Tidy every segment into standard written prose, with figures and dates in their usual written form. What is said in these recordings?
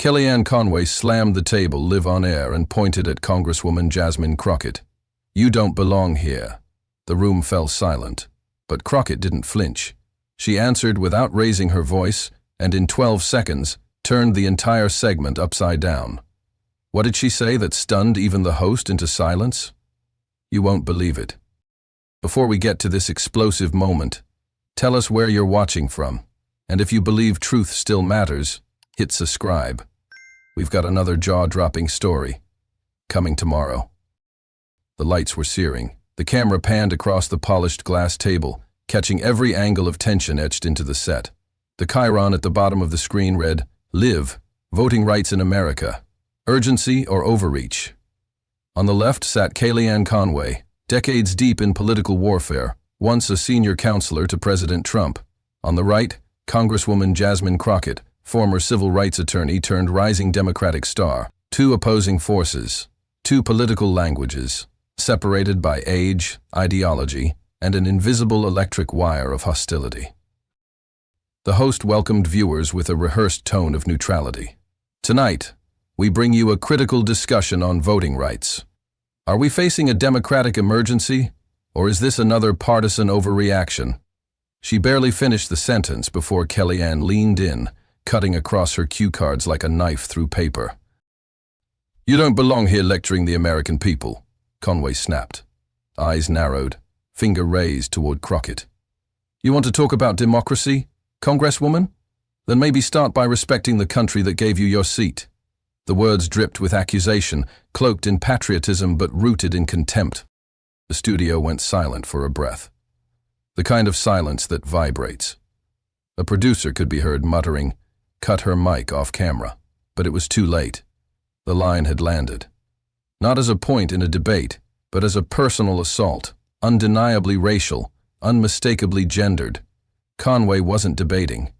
Kellyanne Conway slammed the table live on air and pointed at Congresswoman Jasmine Crockett. "You don't belong here." The room fell silent, but Crockett didn't flinch. She answered without raising her voice, and in 12 seconds, turned the entire segment upside down. What did she say that stunned even the host into silence? You won't believe it. Before we get to this explosive moment, tell us where you're watching from, and if you believe truth still matters, hit subscribe. We've got another jaw-dropping story coming tomorrow. The lights were searing. The camera panned across the polished glass table, catching every angle of tension etched into the set. The chyron at the bottom of the screen read, "Live, Voting Rights in America, Urgency or Overreach." On the left sat Kellyanne Conway, decades deep in political warfare, once a senior counselor to President Trump. On the right, Congresswoman Jasmine Crockett, former civil rights attorney turned rising Democratic star. Two opposing forces, two political languages, separated by age, ideology, and an invisible electric wire of hostility. The host welcomed viewers with a rehearsed tone of neutrality. Tonight, we bring you a critical discussion on voting rights. Are we facing a democratic emergency, or is this another partisan overreaction? She barely finished the sentence before Kellyanne leaned in, cutting across her cue cards like a knife through paper. "You don't belong here lecturing the American people," Conway snapped. Eyes narrowed, finger raised toward Crockett. "You want to talk about democracy, Congresswoman? Then maybe start by respecting the country that gave you your seat." The words dripped with accusation, cloaked in patriotism but rooted in contempt. The studio went silent for a breath. The kind of silence that vibrates. A producer could be heard muttering, "Cut her mic off camera." But it was too late. The line had landed. Not as a point in a debate, but as a personal assault, undeniably racial, unmistakably gendered. Conway wasn't debating.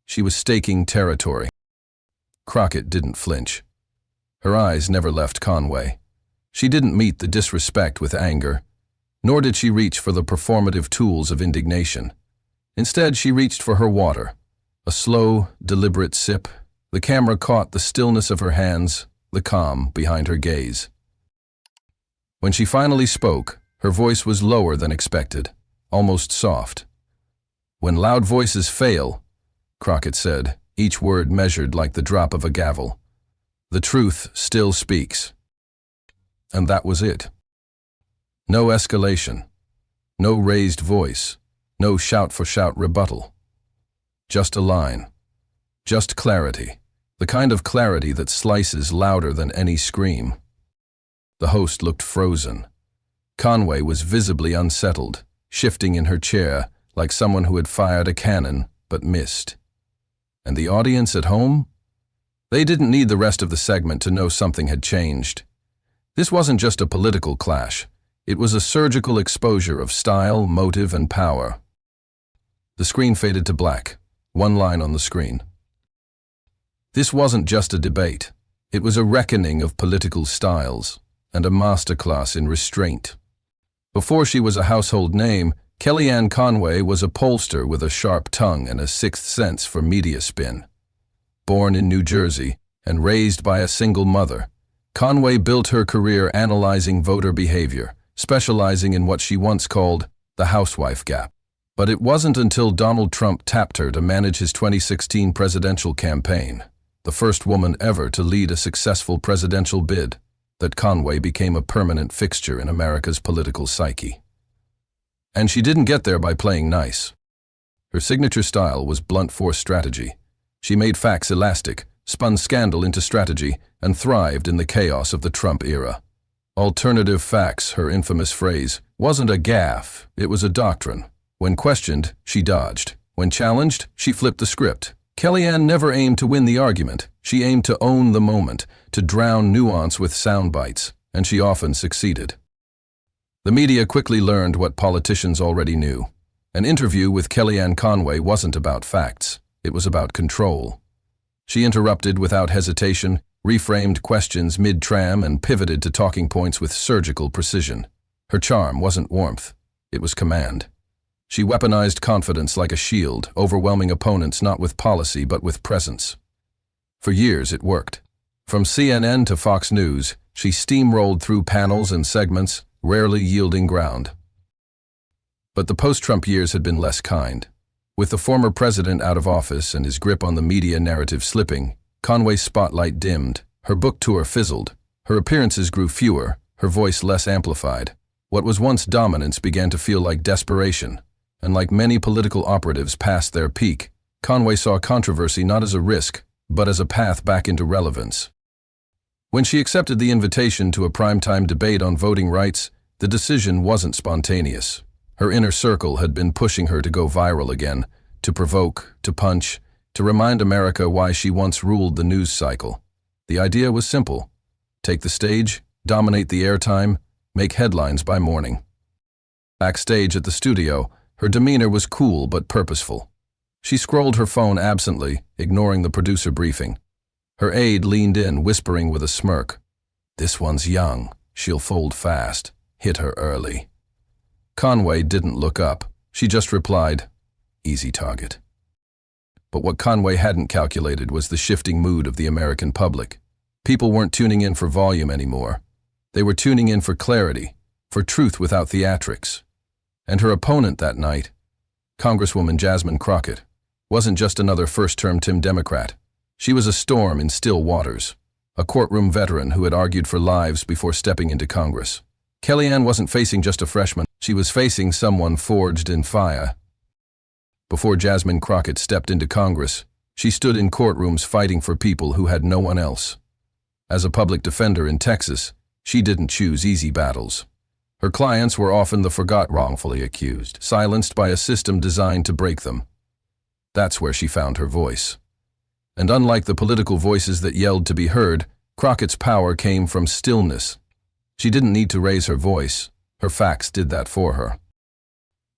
She was staking territory. Crockett didn't flinch. Her eyes never left Conway. She didn't meet the disrespect with anger, nor did she reach for the performative tools of indignation. Instead, she reached for her water. A slow, deliberate sip. The camera caught the stillness of her hands, the calm behind her gaze. When she finally spoke, her voice was lower than expected, almost soft. "When loud voices fail," Crockett said, each word measured like the drop of a gavel, "the truth still speaks." And that was it. No escalation, no raised voice, no shout-for-shout rebuttal. Just a line, just clarity, the kind of clarity that slices louder than any scream. The host looked frozen. Conway was visibly unsettled, shifting in her chair like someone who had fired a cannon but missed. And the audience at home? They didn't need the rest of the segment to know something had changed. This wasn't just a political clash. It was a surgical exposure of style, motive, and power. The screen faded to black, one line on the screen. This wasn't just a debate. It was a reckoning of political styles and a masterclass in restraint. Before she was a household name, Kellyanne Conway was a pollster with a sharp tongue and a sixth sense for media spin. Born in New Jersey and raised by a single mother, Conway built her career analyzing voter behavior, specializing in what she once called the housewife gap. But it wasn't until Donald Trump tapped her to manage his 2016 presidential campaign, the first woman ever to lead a successful presidential bid, that Conway became a permanent fixture in America's political psyche. And she didn't get there by playing nice. Her signature style was blunt force strategy. She made facts elastic, spun scandal into strategy, and thrived in the chaos of the Trump era. Alternative facts, her infamous phrase, wasn't a gaffe, it was a doctrine. When questioned, she dodged. When challenged, she flipped the script. Kellyanne never aimed to win the argument. She aimed to own the moment, to drown nuance with sound bites, and she often succeeded. The media quickly learned what politicians already knew. An interview with Kellyanne Conway wasn't about facts. It was about control. She interrupted without hesitation, reframed questions mid-tram, and pivoted to talking points with surgical precision. Her charm wasn't warmth. It was command. She weaponized confidence like a shield, overwhelming opponents not with policy but with presence. For years it worked. From CNN to Fox News, she steamrolled through panels and segments, rarely yielding ground. But the post-Trump years had been less kind. With the former president out of office and his grip on the media narrative slipping, Conway's spotlight dimmed, her book tour fizzled, her appearances grew fewer, her voice less amplified. What was once dominance began to feel like desperation, and like many political operatives past their peak, Conway saw controversy not as a risk, but as a path back into relevance. When she accepted the invitation to a primetime debate on voting rights, the decision wasn't spontaneous. Her inner circle had been pushing her to go viral again, to provoke, to punch, to remind America why she once ruled the news cycle. The idea was simple: take the stage, dominate the airtime, make headlines by morning. Backstage at the studio, her demeanor was cool but purposeful. She scrolled her phone absently, ignoring the producer briefing. Her aide leaned in, whispering with a smirk, "This one's young. She'll fold fast. Hit her early." Conway didn't look up. She just replied, "Easy target." But what Conway hadn't calculated was the shifting mood of the American public. People weren't tuning in for volume anymore. They were tuning in for clarity, for truth without theatrics. And her opponent that night, Congresswoman Jasmine Crockett, wasn't just another first-term Tim Democrat. She was a storm in still waters, a courtroom veteran who had argued for lives before stepping into Congress. Kellyanne wasn't facing just a freshman. She was facing someone forged in fire. Before Jasmine Crockett stepped into Congress, she stood in courtrooms fighting for people who had no one else. As a public defender in Texas, she didn't choose easy battles. Her clients were often the forgotten, wrongfully accused, silenced by a system designed to break them. That's where she found her voice. And unlike the political voices that yelled to be heard, Crockett's power came from stillness. She didn't need to raise her voice. Her facts did that for her.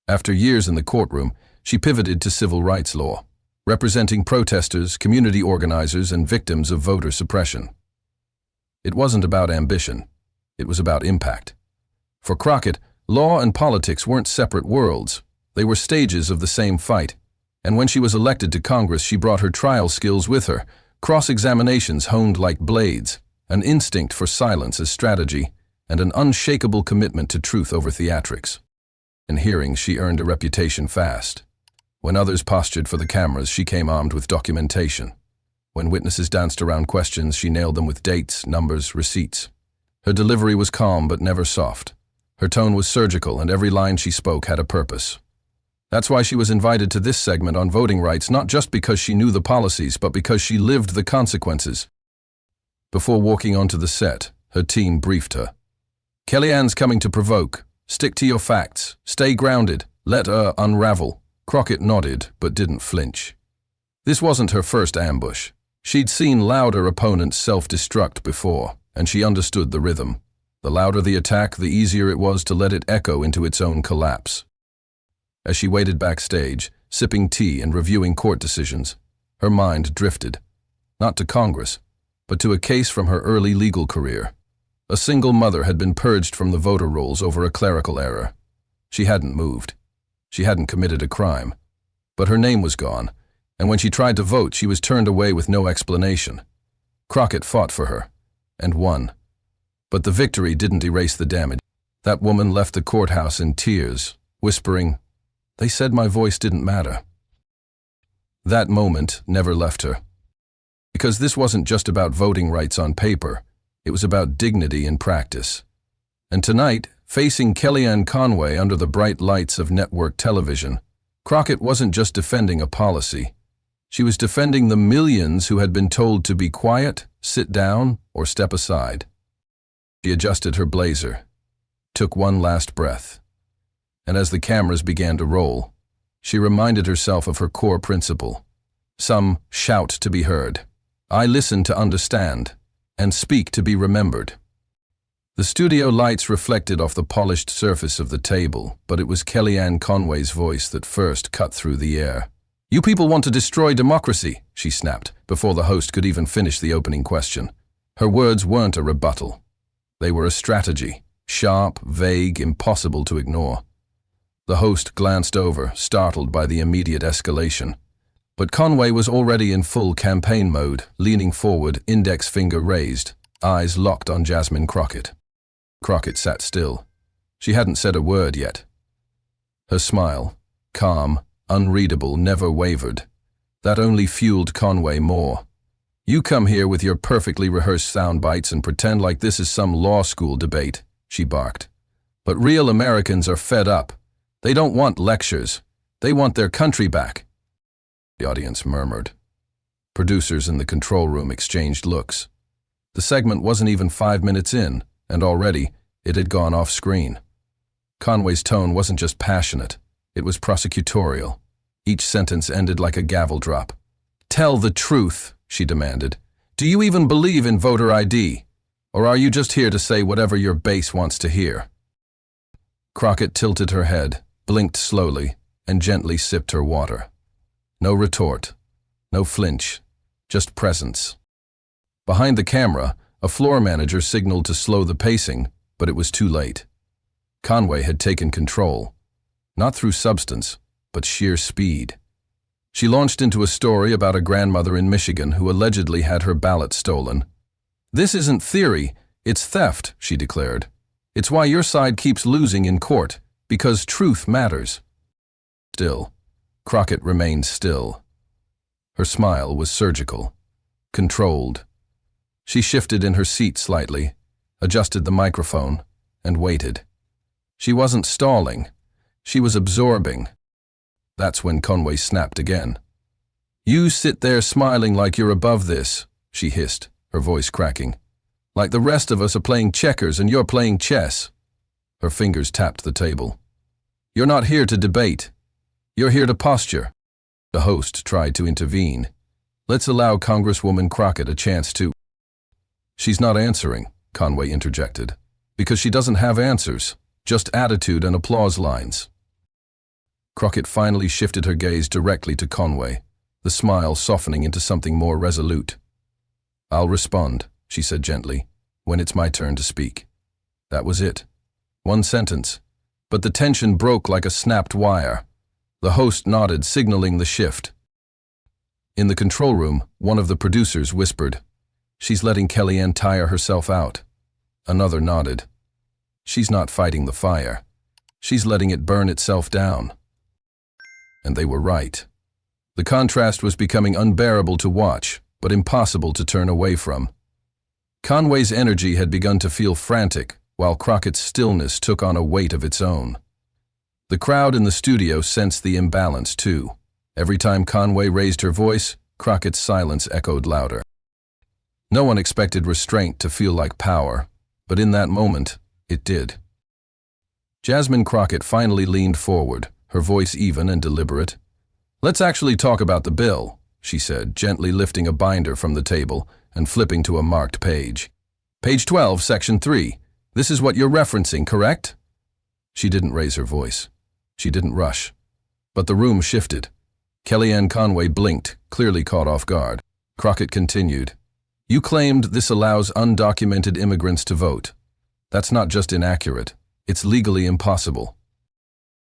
After years in the courtroom, she pivoted to civil rights law, representing protesters, community organizers, and victims of voter suppression. It wasn't about ambition. It was about impact. For Crockett, law and politics weren't separate worlds. They were stages of the same fight. And when she was elected to Congress, she brought her trial skills with her, cross-examinations honed like blades, an instinct for silence as strategy, and an unshakable commitment to truth over theatrics. In hearings, she earned a reputation fast. When others postured for the cameras, she came armed with documentation. When witnesses danced around questions, she nailed them with dates, numbers, receipts. Her delivery was calm but never soft. Her tone was surgical, and every line she spoke had a purpose. That's why she was invited to this segment on voting rights, not just because she knew the policies, but because she lived the consequences. Before walking onto the set, her team briefed her. "Kellyanne's coming to provoke. Stick to your facts. Stay grounded. Let her unravel." Crockett nodded, but didn't flinch. This wasn't her first ambush. She'd seen louder opponents self-destruct before, and she understood the rhythm. The louder the attack, the easier it was to let it echo into its own collapse. As she waited backstage, sipping tea and reviewing court decisions, her mind drifted, not to Congress, but to a case from her early legal career. A single mother had been purged from the voter rolls over a clerical error. She hadn't moved. She hadn't committed a crime. But her name was gone, and when she tried to vote, she was turned away with no explanation. Crockett fought for her, and won. But the victory didn't erase the damage. That woman left the courthouse in tears, whispering, "They said my voice didn't matter." That moment never left her. Because this wasn't just about voting rights on paper, it was about dignity in practice. And tonight, facing Kellyanne Conway under the bright lights of network television, Crockett wasn't just defending a policy. She was defending the millions who had been told to be quiet, sit down, or step aside. She adjusted her blazer, took one last breath, and as the cameras began to roll, she reminded herself of her core principle. Some shout to be heard. I listen to understand, and speak to be remembered. The studio lights reflected off the polished surface of the table, but it was Kellyanne Conway's voice that first cut through the air. "You people want to destroy democracy," she snapped, before the host could even finish the opening question. Her words weren't a rebuttal. They were a strategy, sharp, vague, impossible to ignore. The host glanced over, startled by the immediate escalation. But Conway was already in full campaign mode, leaning forward, index finger raised, eyes locked on Jasmine Crockett. Crockett sat still. She hadn't said a word yet. Her smile, calm, unreadable, never wavered. That only fueled Conway more. "You come here with your perfectly rehearsed sound bites and pretend like this is some law school debate," she barked. "But real Americans are fed up. They don't want lectures. They want their country back." The audience murmured. Producers in the control room exchanged looks. The segment wasn't even 5 minutes in, and already it had gone off screen. Conway's tone wasn't just passionate, it was prosecutorial. Each sentence ended like a gavel drop. "Tell the truth," she demanded. "Do you even believe in voter ID? Or are you just here to say whatever your base wants to hear?" Crockett tilted her head, blinked slowly, and gently sipped her water. No retort, no flinch, just presence. Behind the camera, a floor manager signaled to slow the pacing, but it was too late. Conway had taken control, not through substance, but sheer speed. She launched into a story about a grandmother in Michigan who allegedly had her ballot stolen. "This isn't theory, it's theft," she declared. "It's why your side keeps losing in court, because truth matters." Still, Crockett remained still. Her smile was surgical, controlled. She shifted in her seat slightly, adjusted the microphone, and waited. She wasn't stalling, she was absorbing. That's when Conway snapped again. "You sit there smiling like you're above this," she hissed, her voice cracking. "Like the rest of us are playing checkers and you're playing chess." Her fingers tapped the table. "You're not here to debate. You're here to posture." The host tried to intervene. "Let's allow Congresswoman Crockett a chance to—" "She's not answering," Conway interjected, "because she doesn't have answers, just attitude and applause lines." Crockett finally shifted her gaze directly to Conway, the smile softening into something more resolute. "I'll respond," she said gently, "when it's my turn to speak." That was it. One sentence, but the tension broke like a snapped wire. The host nodded, signaling the shift. In the control room, one of the producers whispered, "She's letting Kellyanne tire herself out." Another nodded. "She's not fighting the fire. She's letting it burn itself down." And they were right. The contrast was becoming unbearable to watch, but impossible to turn away from. Conway's energy had begun to feel frantic, while Crockett's stillness took on a weight of its own. The crowd in the studio sensed the imbalance too. Every time Conway raised her voice, Crockett's silence echoed louder. No one expected restraint to feel like power, but in that moment, it did. Jasmine Crockett finally leaned forward, her voice even and deliberate. "Let's actually talk about the bill," she said, gently lifting a binder from the table and flipping to a marked page. "Page 12, Section 3. This is what you're referencing, correct?" She didn't raise her voice. She didn't rush. But the room shifted. Kellyanne Conway blinked, clearly caught off guard. Crockett continued, "You claimed this allows undocumented immigrants to vote. That's not just inaccurate, it's legally impossible."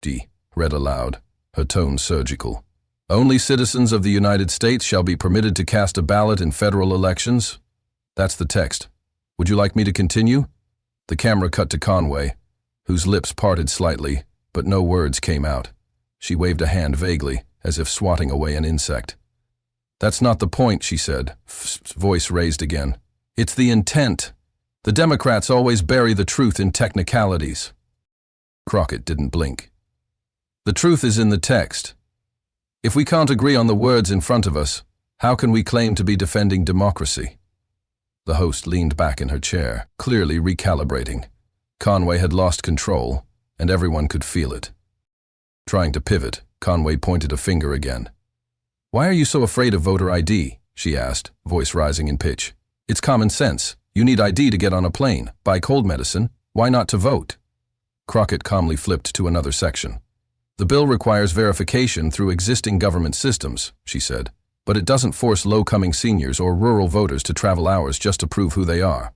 Dee read aloud, her tone surgical. "Only citizens of the United States shall be permitted to cast a ballot in federal elections." That's the text. Would you like me to continue? The camera cut to Conway, whose lips parted slightly, but no words came out. She waved a hand vaguely, as if swatting away an insect. "That's not the point," she said, voice raised again. "It's the intent. The Democrats always bury the truth in technicalities." Crockett didn't blink. "The truth is in the text. If we can't agree on the words in front of us, how can we claim to be defending democracy?" The host leaned back in her chair, clearly recalibrating. Conway had lost control, and everyone could feel it. Trying to pivot, Conway pointed a finger again. "Why are you so afraid of voter ID?" she asked, voice rising in pitch. "It's common sense. You need ID to get on a plane, buy cold medicine. Why not to vote?" Crockett calmly flipped to another section. "The bill requires verification through existing government systems," she said, "but it doesn't force low-coming seniors or rural voters to travel hours just to prove who they are.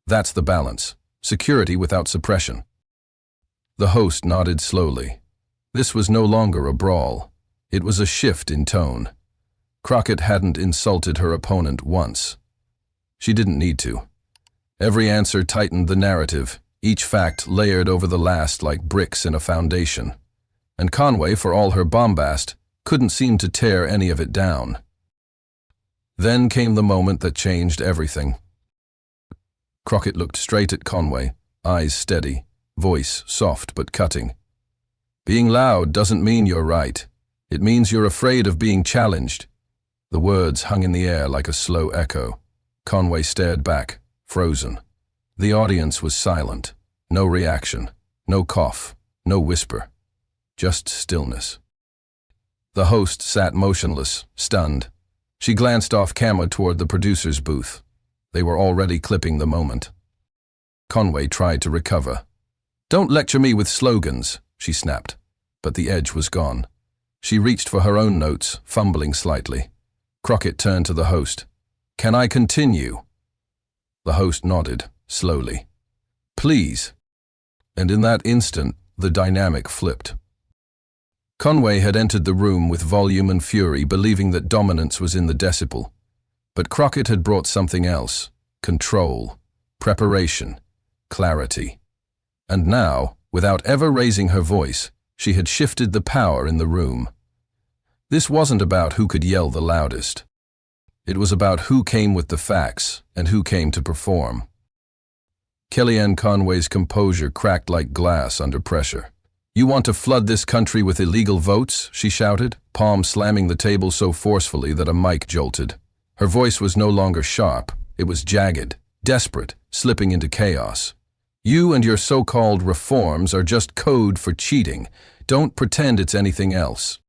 That's the balance. Security without suppression." The host nodded slowly. This was no longer a brawl. It was a shift in tone. Crockett hadn't insulted her opponent once. She didn't need to. Every answer tightened the narrative, each fact layered over the last like bricks in a foundation. And Conway, for all her bombast, couldn't seem to tear any of it down. Then came the moment that changed everything. Crockett looked straight at Conway, eyes steady, voice soft but cutting. Being loud doesn't mean you're right. It means you're afraid of being challenged. The words hung in the air like a slow echo. Conway stared back, frozen. The audience was silent. No reaction, no cough, no whisper. Just stillness. The host sat motionless, stunned. She glanced off camera toward the producer's booth. They were already clipping the moment. Conway tried to recover. "Don't lecture me with slogans," she snapped. But the edge was gone. She reached for her own notes, fumbling slightly. Crockett turned to the host. "Can I continue?" The host nodded, slowly. "Please." And in that instant, the dynamic flipped. Conway had entered the room with volume and fury, believing that dominance was in the decibel. But Crockett had brought something else: control, preparation, clarity. And now, without ever raising her voice, she had shifted the power in the room. This wasn't about who could yell the loudest. It was about who came with the facts and who came to perform. Kellyanne Conway's composure cracked like glass under pressure. "You want to flood this country with illegal votes?" she shouted, palm slamming the table so forcefully that a mic jolted. Her voice was no longer sharp. It was jagged, desperate, slipping into chaos. "You and your so-called reforms are just code for cheating. Don't pretend it's anything else."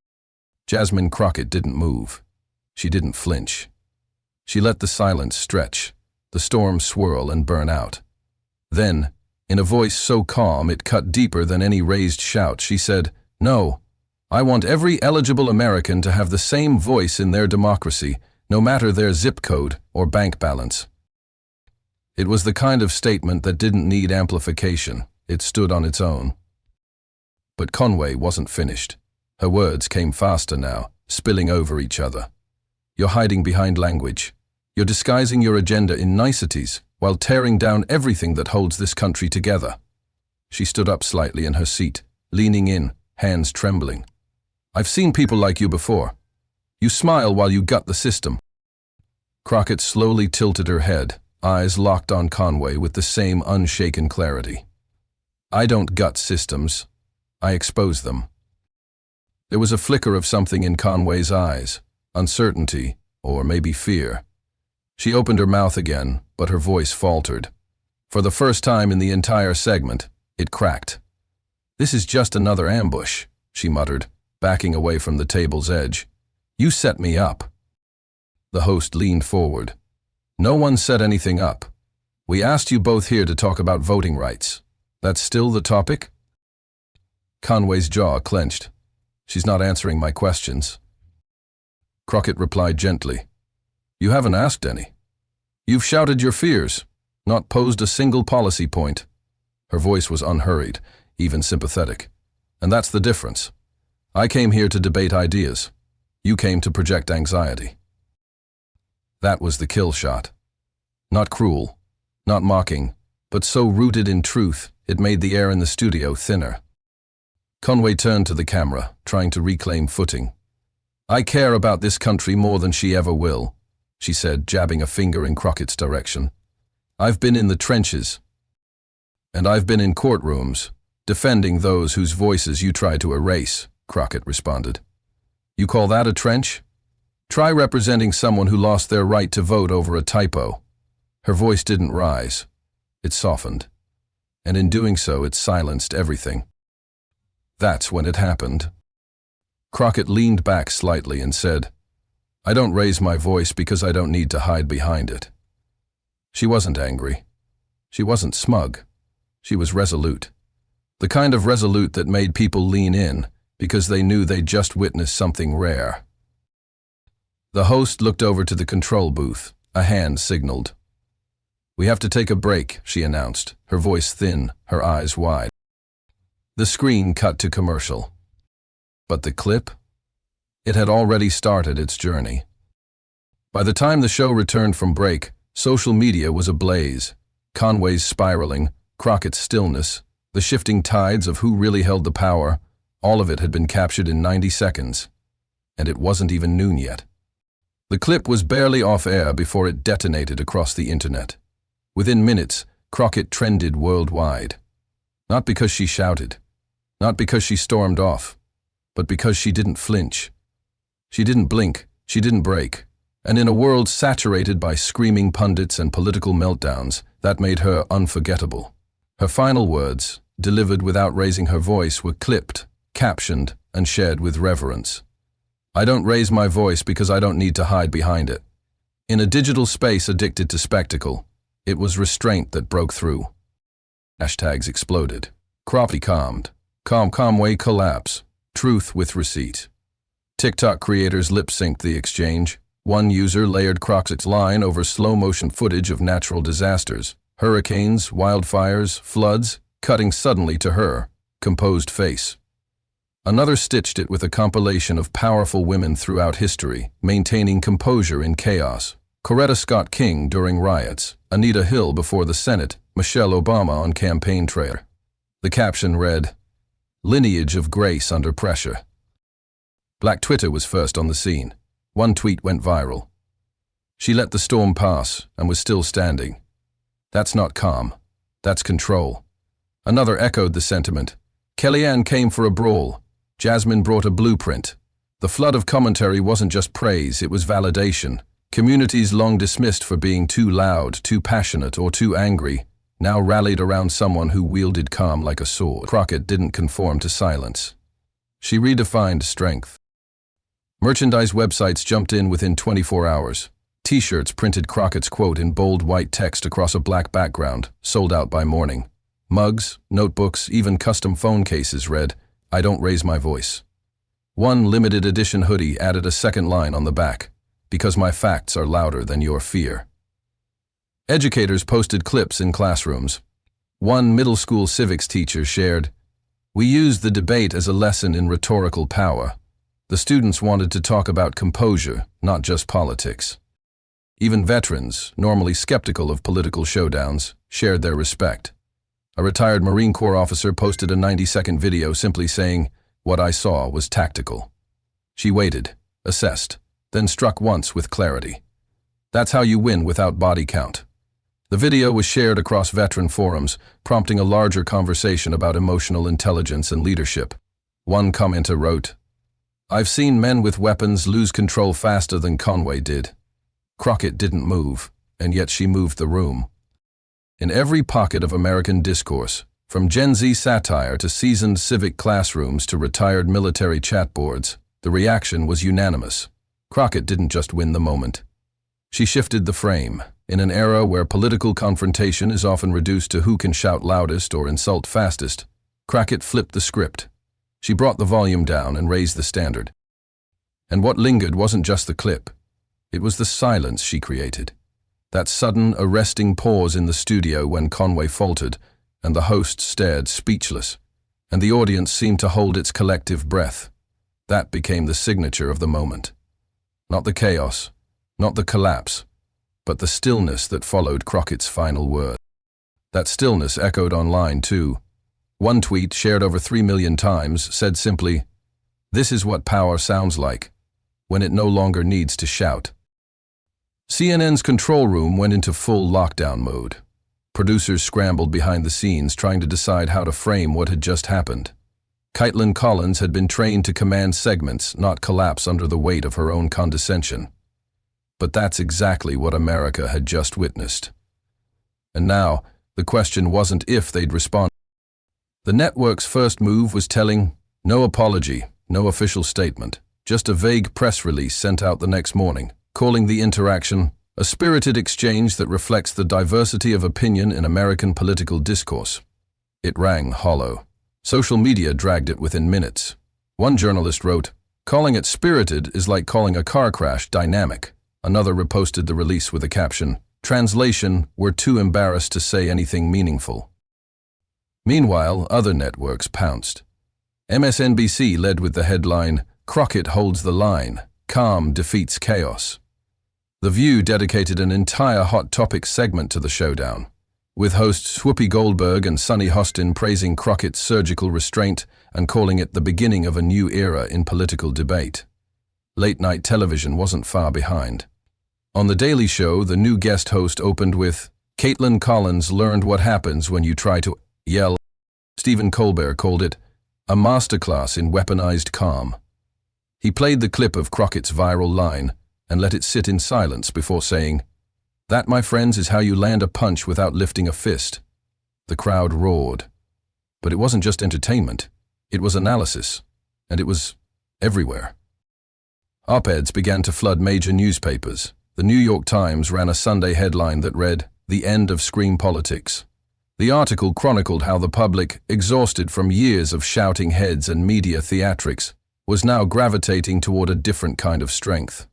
Jasmine Crockett didn't move. She didn't flinch. She let the silence stretch, the storm swirl and burn out. Then, in a voice so calm it cut deeper than any raised shout, she said, "No, I want every eligible American to have the same voice in their democracy, no matter their zip code or bank balance." It was the kind of statement that didn't need amplification. It stood on its own. But Conway wasn't finished. Her words came faster now, spilling over each other. "You're hiding behind language. You're disguising your agenda in niceties, while tearing down everything that holds this country together." She stood up slightly in her seat, leaning in, hands trembling. "I've seen people like you before. You smile while you gut the system." Crockett slowly tilted her head, eyes locked on Conway with the same unshaken clarity. "I don't gut systems. I expose them." There was a flicker of something in Conway's eyes, uncertainty, or maybe fear. She opened her mouth again, but her voice faltered. For the first time in the entire segment, it cracked. "This is just another ambush," she muttered, backing away from the table's edge. "You set me up." The host leaned forward. "No one set anything up. We asked you both here to talk about voting rights. That's still the topic?" Conway's jaw clenched. "She's not answering my questions." Crockett replied gently, "You haven't asked any. You've shouted your fears, not posed a single policy point." Her voice was unhurried, even sympathetic. "And that's the difference. I came here to debate ideas. You came to project anxiety." That was the kill shot. Not cruel, not mocking, but so rooted in truth, it made the air in the studio thinner. Conway turned to the camera, trying to reclaim footing. "I care about this country more than she ever will," she said, jabbing a finger in Crockett's direction. "I've been in the trenches. And I've been in courtrooms, defending those whose voices you try to erase," Crockett responded. "You call that a trench? Try representing someone who lost their right to vote over a typo." Her voice didn't rise. It softened. And in doing so, it silenced everything. That's when it happened. Crockett leaned back slightly and said, "I don't raise my voice because I don't need to hide behind it." She wasn't angry. She wasn't smug. She was resolute. The kind of resolute that made people lean in because they knew they'd just witnessed something rare. The host looked over to the control booth. A hand signaled. "We have to take a break," she announced, her voice thin, her eyes wide. The screen cut to commercial. But the clip? It had already started its journey. By the time the show returned from break, social media was ablaze. Conway's spiraling, Crockett's stillness, the shifting tides of who really held the power, all of it had been captured in 90 seconds. And it wasn't even noon yet. The clip was barely off air before it detonated across the internet. Within minutes, Crockett trended worldwide. Not because she shouted, not because she stormed off, but because she didn't flinch. She didn't blink, she didn't break. And in a world saturated by screaming pundits and political meltdowns, that made her unforgettable. Her final words, delivered without raising her voice, were clipped, captioned, and shared with reverence. I don't raise my voice because I don't need to hide behind it. In a digital space addicted to spectacle, it was restraint that broke through. Hashtags exploded. Croppy calmed. Conway collapse. Truth with receipt. TikTok creators lip-synced the exchange. One user layered Crockett's line over slow-motion footage of natural disasters. Hurricanes, wildfires, floods, cutting suddenly to her composed face. Another stitched it with a compilation of powerful women throughout history, maintaining composure in chaos. Coretta Scott King during riots, Anita Hill before the Senate, Michelle Obama on campaign trail. The caption read, "Lineage of grace under pressure." Black Twitter was first on the scene. One tweet went viral. She let the storm pass and was still standing. That's not calm. That's control. Another echoed the sentiment. Kellyanne came for a brawl. Jasmine brought a blueprint. The flood of commentary wasn't just praise, it was validation. Communities long dismissed for being too loud, too passionate, or too angry, now rallied around someone who wielded calm like a sword. Crockett didn't conform to silence. She redefined strength. Merchandise websites jumped in within 24 hours. T-shirts printed Crockett's quote in bold white text across a black background, sold out by morning. Mugs, notebooks, even custom phone cases read, "I don't raise my voice." One limited edition hoodie added a second line on the back, "Because my facts are louder than your fear." Educators posted clips in classrooms. One middle school civics teacher shared, "We used the debate as a lesson in rhetorical power. The students wanted to talk about composure, not just politics." Even veterans, normally skeptical of political showdowns, shared their respect. A retired Marine Corps officer posted a 90-second video simply saying, "What I saw was tactical." She waited, assessed, then struck once with clarity. That's how you win without body count. The video was shared across veteran forums, prompting a larger conversation about emotional intelligence and leadership. One commenter wrote, "I've seen men with weapons lose control faster than Conway did." Crockett didn't move, and yet she moved the room. In every pocket of American discourse, from Gen Z satire to seasoned civic classrooms to retired military chat boards, the reaction was unanimous. Crockett didn't just win the moment. She shifted the frame. In an era where political confrontation is often reduced to who can shout loudest or insult fastest, Crockett flipped the script. She brought the volume down and raised the standard. And what lingered wasn't just the clip. It was the silence she created. That sudden, arresting pause in the studio when Conway faltered, and the host stared speechless, and the audience seemed to hold its collective breath. That became the signature of the moment. Not the chaos, not the collapse, but the stillness that followed Crockett's final word. That stillness echoed online too. One tweet, shared over 3 million times, said simply, "This is what power sounds like, when it no longer needs to shout." CNN's control room went into full lockdown mode. Producers scrambled behind the scenes trying to decide how to frame what had just happened. Caitlin Collins had been trained to command segments, not collapse under the weight of her own condescension. But that's exactly what America had just witnessed. And now, the question wasn't if they'd respond. The network's first move was telling, no apology, no official statement, just a vague press release sent out the next morning, calling the interaction a spirited exchange that reflects the diversity of opinion in American political discourse. It rang hollow. Social media dragged it within minutes. One journalist wrote, "Calling it spirited is like calling a car crash dynamic." Another reposted the release with a caption, "Translation, we're too embarrassed to say anything meaningful." Meanwhile, other networks pounced. MSNBC led with the headline, "Crockett holds the line. Calm defeats chaos." The View dedicated an entire Hot Topics segment to the showdown, with hosts Whoopi Goldberg and Sunny Hostin praising Crockett's surgical restraint and calling it the beginning of a new era in political debate. Late-night television wasn't far behind. On The Daily Show, the new guest host opened with, "Caitlin Collins learned what happens when you try to yell." Stephen Colbert called it a masterclass in weaponized calm. He played the clip of Crockett's viral line and let it sit in silence before saying, "That, my friends, is how you land a punch without lifting a fist." The crowd roared. But it wasn't just entertainment. It was analysis. And it was everywhere. Op-eds began to flood major newspapers. The New York Times ran a Sunday headline that read, "The End of Scream Politics." The article chronicled how the public, exhausted from years of shouting heads and media theatrics, was now gravitating toward a different kind of strength.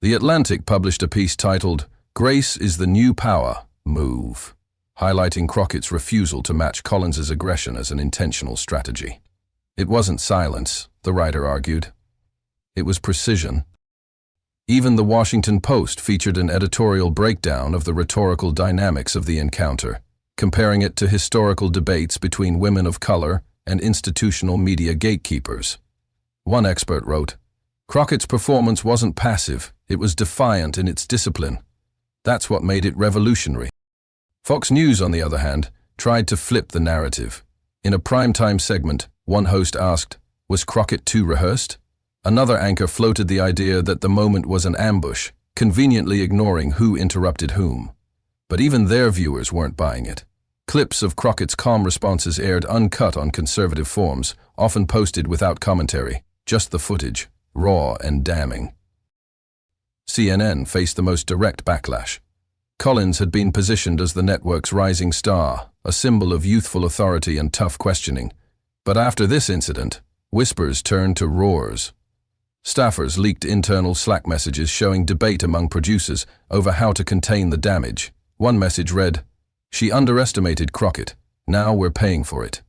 The Atlantic published a piece titled, "Grace is the New Power, Move," highlighting Crockett's refusal to match Collins's aggression as an intentional strategy. It wasn't silence, the writer argued. It was precision. Even The Washington Post featured an editorial breakdown of the rhetorical dynamics of the encounter, comparing it to historical debates between women of color and institutional media gatekeepers. One expert wrote, "Crockett's performance wasn't passive, it was defiant in its discipline. That's what made it revolutionary." Fox News, on the other hand, tried to flip the narrative. In a primetime segment, one host asked, "Was Crockett too rehearsed?" Another anchor floated the idea that the moment was an ambush, conveniently ignoring who interrupted whom. But even their viewers weren't buying it. Clips of Crockett's calm responses aired uncut on conservative forums, often posted without commentary, just the footage, raw and damning. CNN faced the most direct backlash. Collins had been positioned as the network's rising star, a symbol of youthful authority and tough questioning. But after this incident, whispers turned to roars. Staffers leaked internal Slack messages showing debate among producers over how to contain the damage. One message read, "She underestimated Crockett. Now we're paying for it."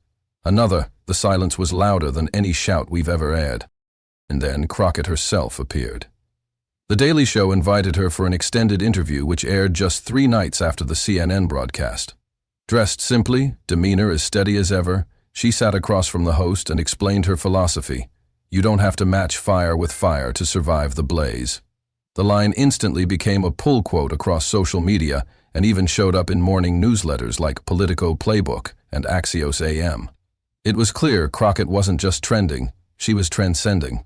Another, "The silence was louder than any shout we've ever aired." And then Crockett herself appeared. The Daily Show invited her for an extended interview which aired just 3 nights after the CNN broadcast. Dressed simply, demeanor as steady as ever, she sat across from the host and explained her philosophy. "You don't have to match fire with fire to survive the blaze." The line instantly became a pull quote across social media and even showed up in morning newsletters like Politico Playbook and Axios AM. It was clear Crockett wasn't just trending, she was transcending.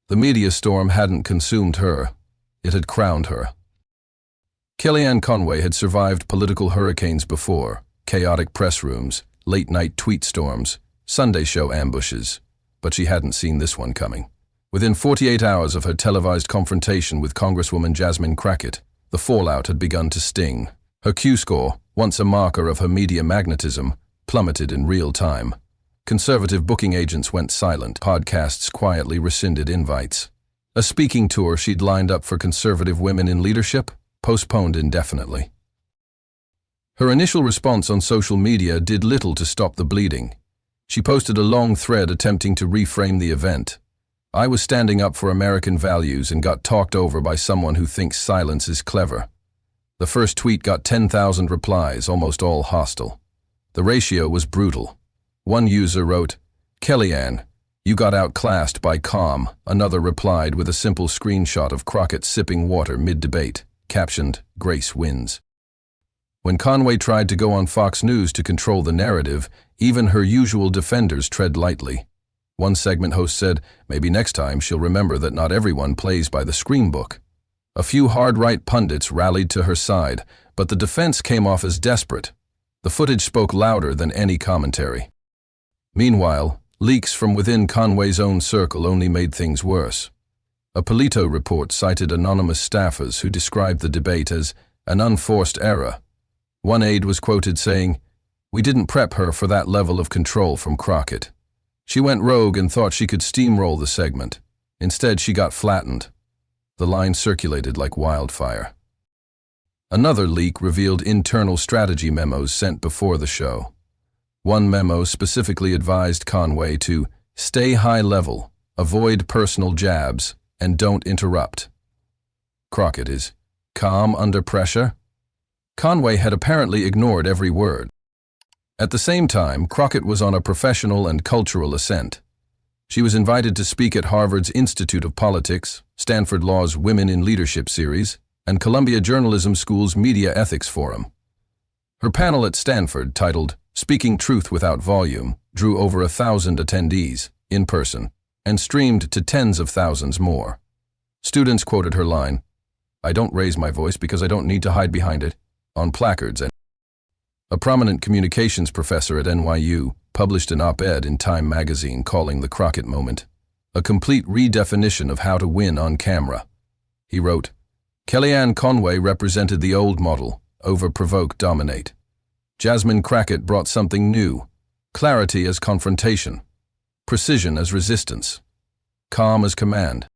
The media storm hadn't consumed her, it had crowned her. Kellyanne Conway had survived political hurricanes before, chaotic press rooms, late-night tweet storms, Sunday show ambushes, but she hadn't seen this one coming. Within 48 hours of her televised confrontation with Congresswoman Jasmine Crockett, the fallout had begun to sting. Her Q-score, once a marker of her media magnetism, plummeted in real time. Conservative booking agents went silent. Podcasts quietly rescinded invites. A speaking tour she'd lined up for conservative women in leadership, postponed indefinitely. Her initial response on social media did little to stop the bleeding. She posted a long thread attempting to reframe the event. "I was standing up for American values and got talked over by someone who thinks silence is clever." The first tweet got 10,000 replies, almost all hostile. The ratio was brutal. One user wrote, "Kellyanne, you got outclassed by calm." Another replied with a simple screenshot of Crockett sipping water mid-debate, captioned, "Grace wins." When Conway tried to go on Fox News to control the narrative, even her usual defenders tread lightly. One segment host said, maybe next time she'll remember that not everyone plays by the screen book. A few hard-right pundits rallied to her side, but the defense came off as desperate. The footage spoke louder than any commentary. Meanwhile, leaks from within Conway's own circle only made things worse. A Polito report cited anonymous staffers who described the debate as an unforced error. One aide was quoted saying, "We didn't prep her for that level of control from Crockett. She went rogue and thought she could steamroll the segment. Instead, she got flattened." The line circulated like wildfire. Another leak revealed internal strategy memos sent before the show. One memo specifically advised Conway to stay high level, avoid personal jabs, and don't interrupt. Crockett is calm under pressure? Conway had apparently ignored every word. At the same time, Crockett was on a professional and cultural ascent. She was invited to speak at Harvard's Institute of Politics, Stanford Law's Women in Leadership series, and Columbia Journalism School's Media Ethics Forum. Her panel at Stanford, titled Speaking Truth Without Volume, drew over 1,000 attendees, in person, and streamed to tens of thousands more. Students quoted her line, "I don't raise my voice because I don't need to hide behind it," on placards, and a prominent communications professor at NYU published an op-ed in Time magazine calling the Crockett moment a complete redefinition of how to win on camera. He wrote, "Kellyanne Conway represented the old model, over-provoke, dominate. Jasmine Crockett brought something new, clarity as confrontation, precision as resistance, calm as command."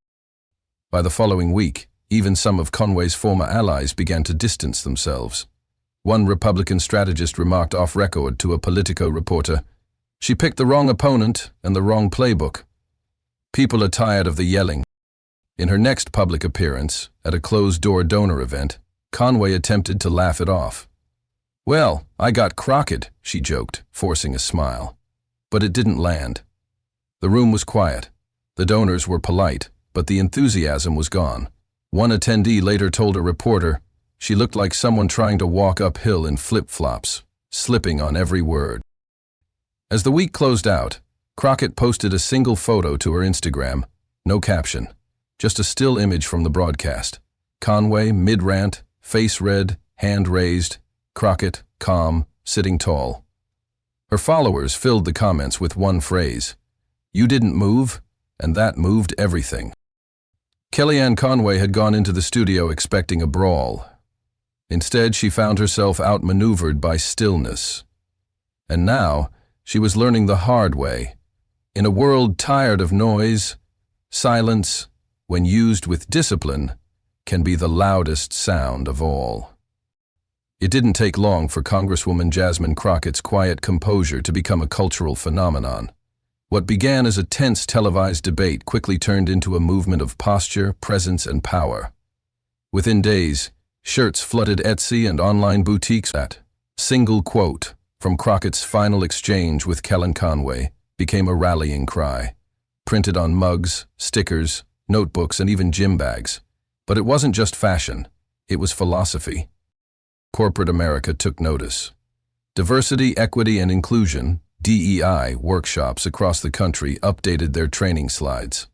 By the following week, even some of Conway's former allies began to distance themselves. One Republican strategist remarked off-record to a Politico reporter, "She picked the wrong opponent and the wrong playbook. People are tired of the yelling." In her next public appearance, at a closed-door donor event, Conway attempted to laugh it off. "Well, I got Crockett," she joked, forcing a smile. But it didn't land. The room was quiet. The donors were polite, but the enthusiasm was gone. One attendee later told a reporter, "She looked like someone trying to walk uphill in flip-flops, slipping on every word." As the week closed out, Crockett posted a single photo to her Instagram, no caption, just a still image from the broadcast. Conway, mid-rant, face red, hand raised, Crockett, calm, sitting tall. Her followers filled the comments with one phrase, "You didn't move, and that moved everything." Kellyanne Conway had gone into the studio expecting a brawl. Instead, she found herself outmaneuvered by stillness. And now, she was learning the hard way. In a world tired of noise, silence, when used with discipline, can be the loudest sound of all. It didn't take long for Congresswoman Jasmine Crockett's quiet composure to become a cultural phenomenon. What began as a tense televised debate quickly turned into a movement of posture, presence, and power. Within days, shirts flooded Etsy and online boutiques. That single quote from Crockett's final exchange with Kellyanne Conway became a rallying cry, printed on mugs, stickers, notebooks, and even gym bags. But it wasn't just fashion, it was philosophy. Corporate America took notice. Diversity, equity, and inclusion, DEI, workshops across the country updated their training slides.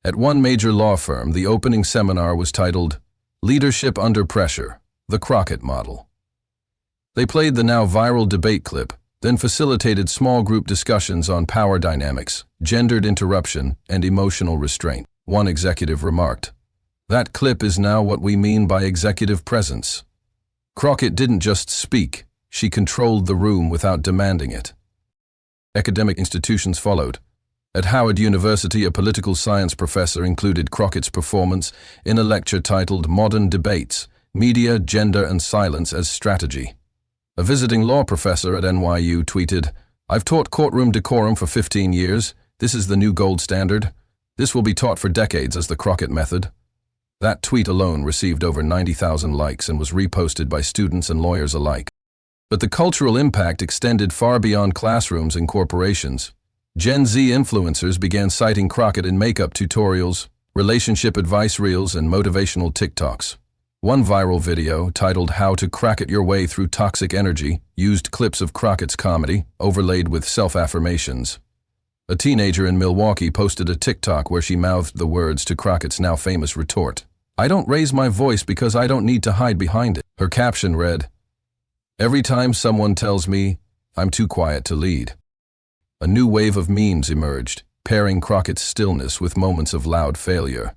At one major law firm, the opening seminar was titled, "Leadership Under Pressure, the Crockett Model." They played the now viral debate clip, then facilitated small group discussions on power dynamics, gendered interruption, and emotional restraint. One executive remarked, "That clip is now what we mean by executive presence." Crockett didn't just speak, she controlled the room without demanding it. Academic institutions followed. At Howard University, a political science professor included Crockett's performance in a lecture titled Modern Debates, Media, Gender, and Silence as Strategy. A visiting law professor at NYU tweeted, "I've taught courtroom decorum for 15 years. This is the new gold standard. This will be taught for decades as the Crockett method." That tweet alone received over 90,000 likes and was reposted by students and lawyers alike. But the cultural impact extended far beyond classrooms and corporations. Gen Z influencers began citing Crockett in makeup tutorials, relationship advice reels, and motivational TikToks. One viral video, titled "How to Crockett Your Way Through Toxic Energy," used clips of Crockett's comedy, overlaid with self-affirmations. A teenager in Milwaukee posted a TikTok where she mouthed the words to Crockett's now famous retort, "I don't raise my voice because I don't need to hide behind it." Her caption read, "Every time someone tells me I'm too quiet to lead." A new wave of memes emerged, pairing Crockett's stillness with moments of loud failure.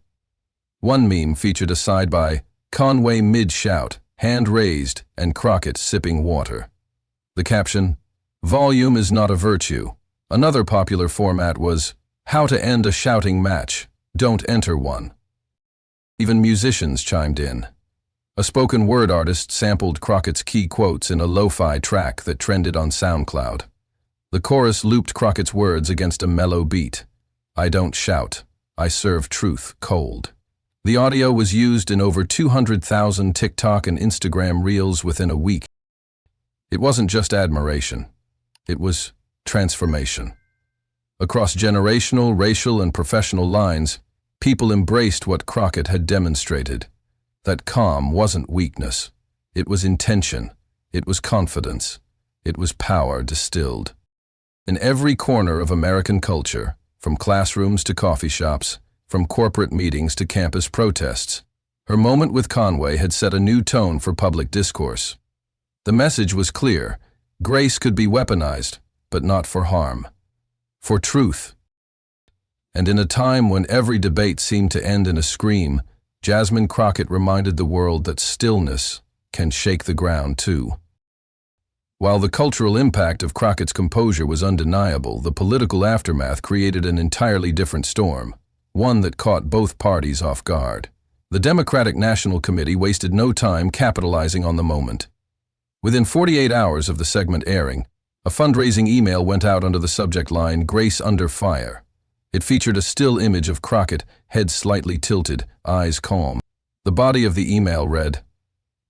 One meme featured a side by Conway mid-shout, hand raised, and Crockett sipping water. The caption, "Volume is not a virtue." Another popular format was, "How to end a shouting match, don't enter one." Even musicians chimed in. A spoken word artist sampled Crockett's key quotes in a lo-fi track that trended on SoundCloud. The chorus looped Crockett's words against a mellow beat. "I don't shout, I serve truth cold." The audio was used in over 200,000 TikTok and Instagram reels within a week. It wasn't just admiration. It was transformation. Across generational, racial, and professional lines, people embraced what Crockett had demonstrated. That calm wasn't weakness. It was intention. It was confidence. It was power distilled. In every corner of American culture, from classrooms to coffee shops, from corporate meetings to campus protests, her moment with Conway had set a new tone for public discourse. The message was clear. Grace could be weaponized, but not for harm. For truth. And in a time when every debate seemed to end in a scream, Jasmine Crockett reminded the world that stillness can shake the ground too. While the cultural impact of Crockett's composure was undeniable, the political aftermath created an entirely different storm, one that caught both parties off guard. The Democratic National Committee wasted no time capitalizing on the moment. Within 48 hours of the segment airing, a fundraising email went out under the subject line, "Grace Under Fire." It featured a still image of Crockett, head slightly tilted, eyes calm. The body of the email read,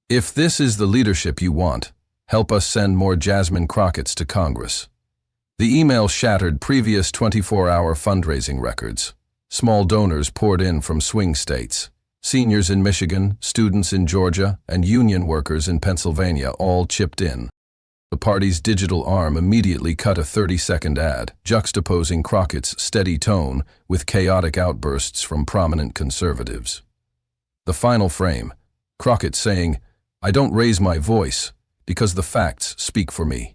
"If this is the leadership you want, help us send more Jasmine Crocketts to Congress." The email shattered previous 24-hour fundraising records. Small donors poured in from swing states. Seniors in Michigan, students in Georgia, and union workers in Pennsylvania all chipped in. The party's digital arm immediately cut a 30-second ad, juxtaposing Crockett's steady tone with chaotic outbursts from prominent conservatives. The final frame, Crockett saying, "I don't raise my voice because the facts speak for me."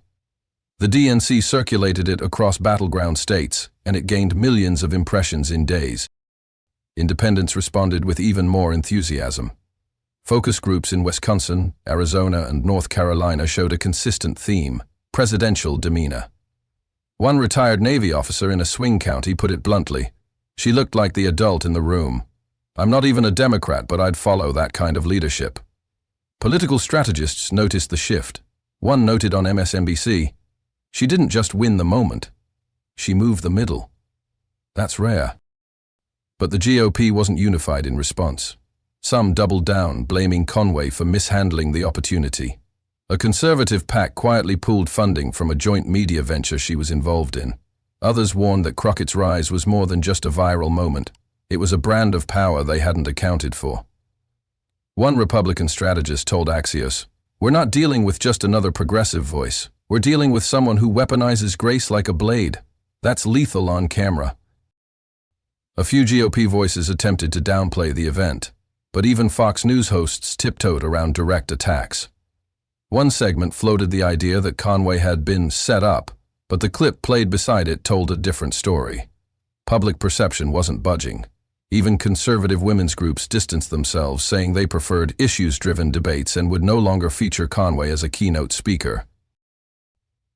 The DNC circulated it across battleground states, and it gained millions of impressions in days. Independents responded with even more enthusiasm. Focus groups in Wisconsin, Arizona, and North Carolina showed a consistent theme: presidential demeanor. One retired Navy officer in a swing county put it bluntly, "She looked like the adult in the room. I'm not even a Democrat, but I'd follow that kind of leadership." Political strategists noticed the shift. One noted on MSNBC, "She didn't just win the moment. She moved the middle." That's rare. But the GOP wasn't unified in response. Some doubled down, blaming Conway for mishandling the opportunity. A conservative PAC quietly pulled funding from a joint media venture she was involved in. Others warned that Crockett's rise was more than just a viral moment. It was a brand of power they hadn't accounted for. One Republican strategist told Axios, "We're not dealing with just another progressive voice. We're dealing with someone who weaponizes grace like a blade. That's lethal on camera." A few GOP voices attempted to downplay the event, but even Fox News hosts tiptoed around direct attacks. One segment floated the idea that Conway had been set up, but the clip played beside it told a different story. Public perception wasn't budging. Even conservative women's groups distanced themselves, saying they preferred issues-driven debates and would no longer feature Conway as a keynote speaker.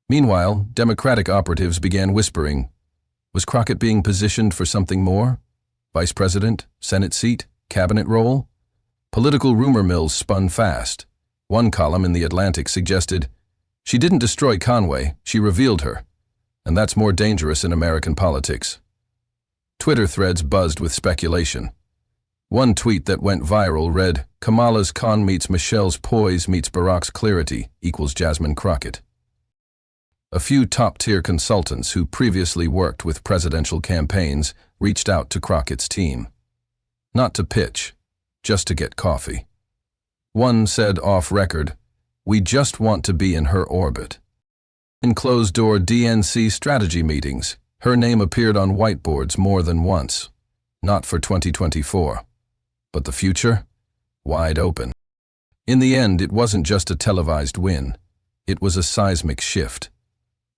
Meanwhile, Democratic operatives began whispering, was Crockett being positioned for something more? Vice president, Senate seat, cabinet role? Political rumor mills spun fast. One column in The Atlantic suggested, "She didn't destroy Conway, she revealed her. And that's more dangerous in American politics." Twitter threads buzzed with speculation. One tweet that went viral read, "Kamala's calm meets Michelle's poise meets Barack's clarity equals Jasmine Crockett." A few top-tier consultants who previously worked with presidential campaigns reached out to Crockett's team. Not to pitch, just to get coffee. One said off-record, "We just want to be in her orbit." In closed-door DNC strategy meetings, her name appeared on whiteboards more than once. Not for 2024. But the future? Wide open. In the end, it wasn't just a televised win. It was a seismic shift.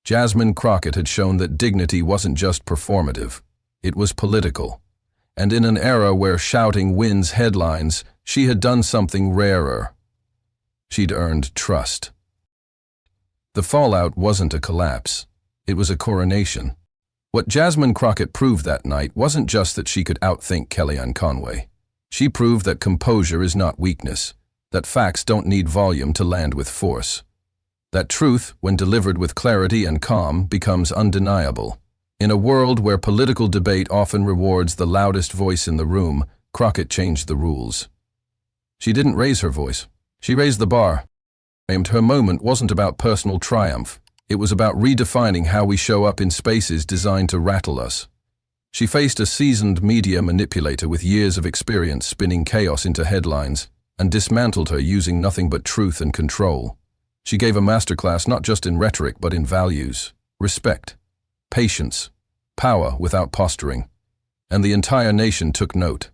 Jasmine Crockett had shown that dignity wasn't just performative. It was political. And in an era where shouting wins headlines, she had done something rarer. She'd earned trust. The fallout wasn't a collapse. It was a coronation. What Jasmine Crockett proved that night wasn't just that she could outthink Kellyanne Conway. She proved that composure is not weakness, that facts don't need volume to land with force. That truth, when delivered with clarity and calm, becomes undeniable. In a world where political debate often rewards the loudest voice in the room, Crockett changed the rules. She didn't raise her voice. She raised the bar. Her moment wasn't about personal triumph. It was about redefining how we show up in spaces designed to rattle us. She faced a seasoned media manipulator with years of experience spinning chaos into headlines and dismantled her using nothing but truth and control. She gave a masterclass not just in rhetoric but in values, respect, patience, power without posturing, and the entire nation took note.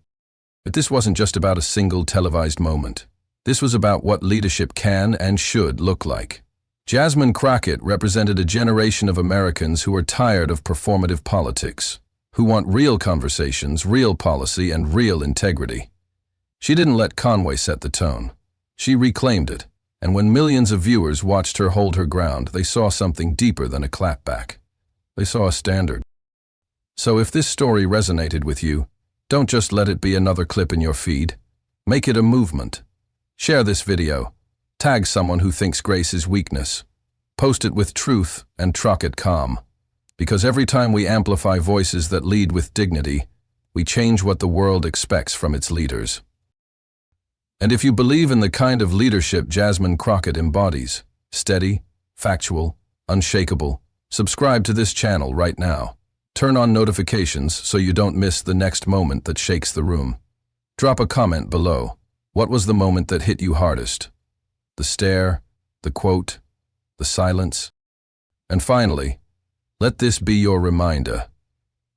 But this wasn't just about a single televised moment. This was about what leadership can and should look like. Jasmine Crockett represented a generation of Americans who are tired of performative politics, who want real conversations, real policy, and real integrity. She didn't let Conway set the tone. She reclaimed it, and when millions of viewers watched her hold her ground, they saw something deeper than a clapback. They saw a standard. So if this story resonated with you, don't just let it be another clip in your feed. Make it a movement. Share this video. Tag someone who thinks grace is weakness. Post it with truth and truck it calm. Because every time we amplify voices that lead with dignity, we change what the world expects from its leaders. And if you believe in the kind of leadership Jasmine Crockett embodies, steady, factual, unshakable, subscribe to this channel right now. Turn on notifications so you don't miss the next moment that shakes the room. Drop a comment below. What was the moment that hit you hardest? The stare, the quote, the silence? And finally, let this be your reminder.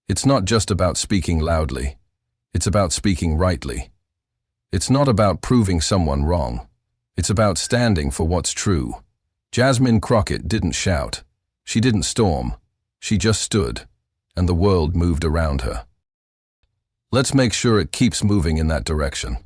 It's not just about speaking loudly. It's about speaking rightly. It's not about proving someone wrong. It's about standing for what's true. Jasmine Crockett didn't shout. She didn't storm. She just stood, and the world moved around her. Let's make sure it keeps moving in that direction.